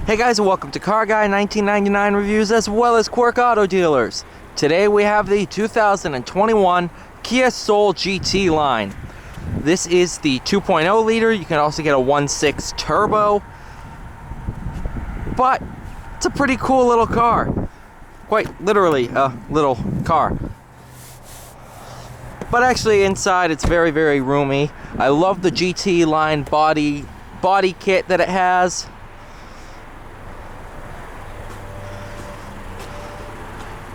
Hey guys, and welcome to Car Guy 1999 Reviews as well as Quirk Auto Dealers. Today we have the 2021 Kia Soul GT line. This is the 2.0 liter. You can also get a 1.6 turbo. But it's a pretty cool little car. Quite literally a little car. But actually inside it's very, very roomy. I love the GT line body kit that it has.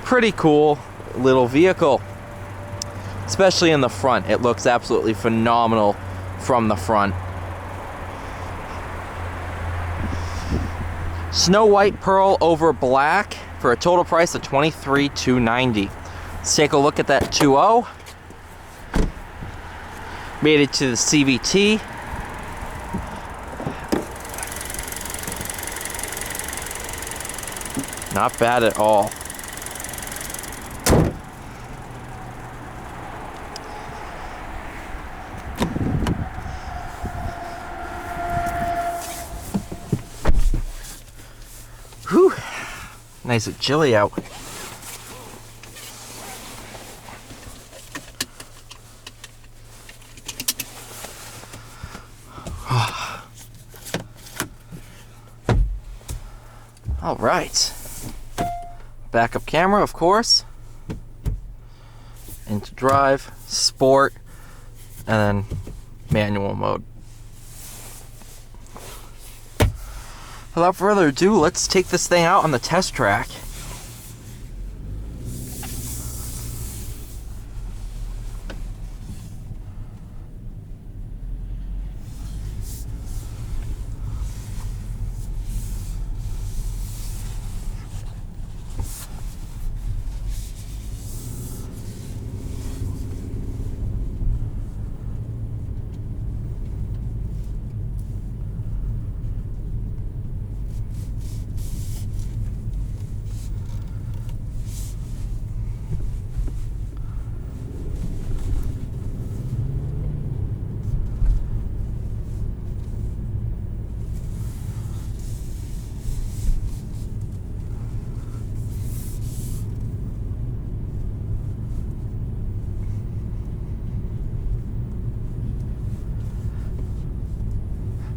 Pretty cool little vehicle, especially in the front. It looks absolutely phenomenal from the front. Snow white pearl over black for a total price of $23,290. Let's take a look at that 2.0. Made it to the CVT. Not bad at all. Whew. Nice and chilly out. All right. Backup camera, of course. Into drive, sport, and then manual mode. Without further ado, let's take this thing out on the test track.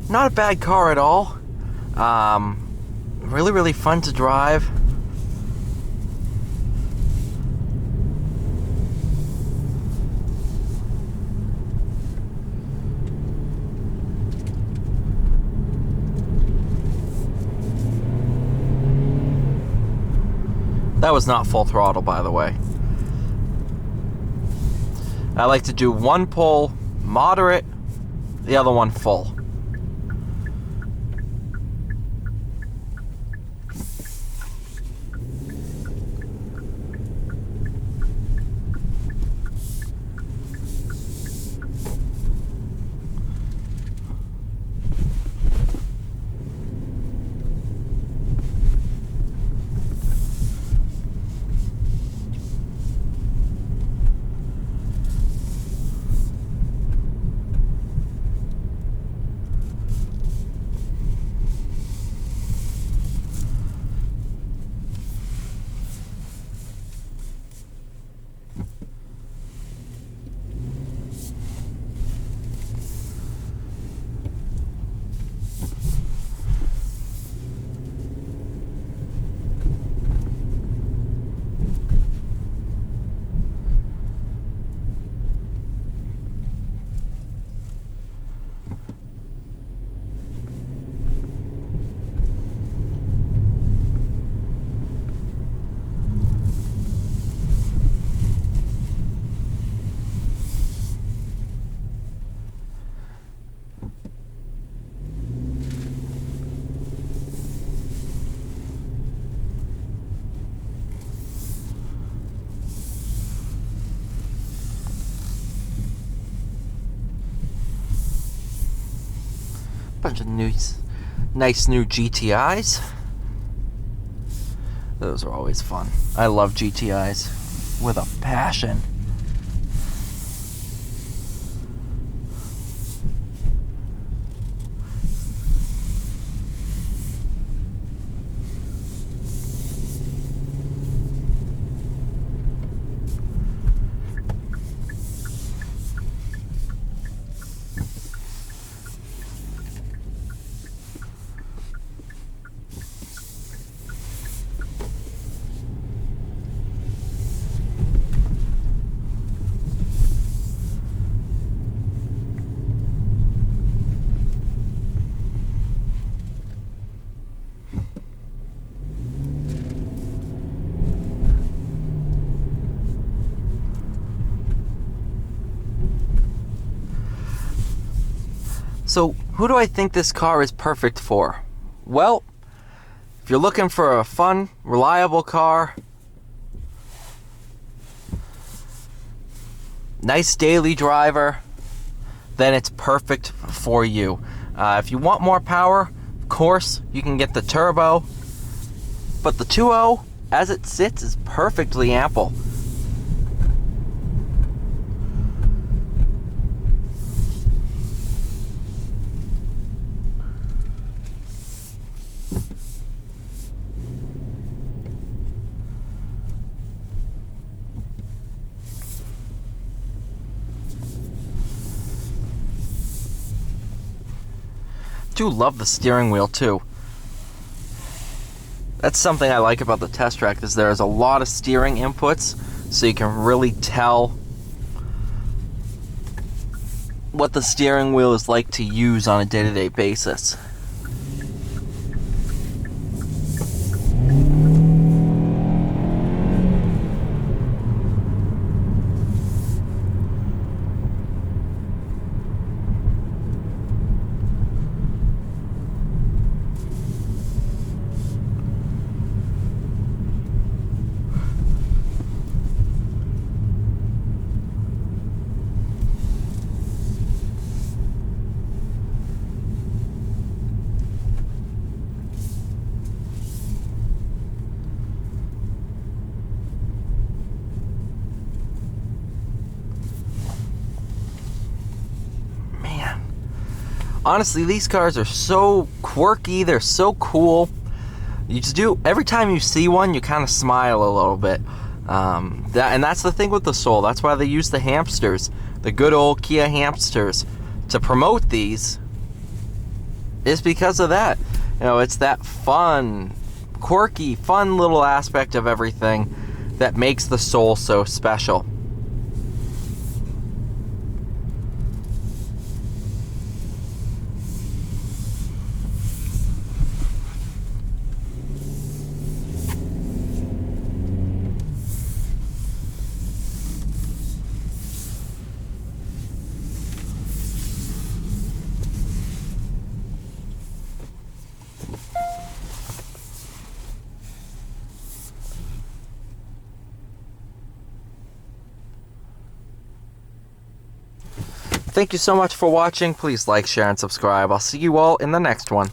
Not a bad car at all. Really fun to drive. That was not full throttle, by the way. I like to do one pull moderate, the other one full. Bunch of nice new GTIs. Those are always fun. I love GTIs with a passion. So, who do I think this car is perfect for? Well, if you're looking for a fun, reliable car, nice daily driver, then it's perfect for you. If you want more power, of course, you can get the turbo, but the 2.0, as it sits, is perfectly ample. Do love the steering wheel too. That's something I like about the test track, is there's a lot of steering inputs, so you can really tell what the steering wheel is like to use on a day-to-day basis. Honestly, these cars are so quirky, they're so cool. You just do, every time you see one, you kind of smile a little bit. And that's the thing with the Soul. That's why they use the hamsters, the good old Kia hamsters, to promote these, is because of that. You know, it's that fun, quirky, fun little aspect of everything that makes the Soul so special. Thank you so much for watching. Please like, share, and subscribe. I'll see you all in the next one.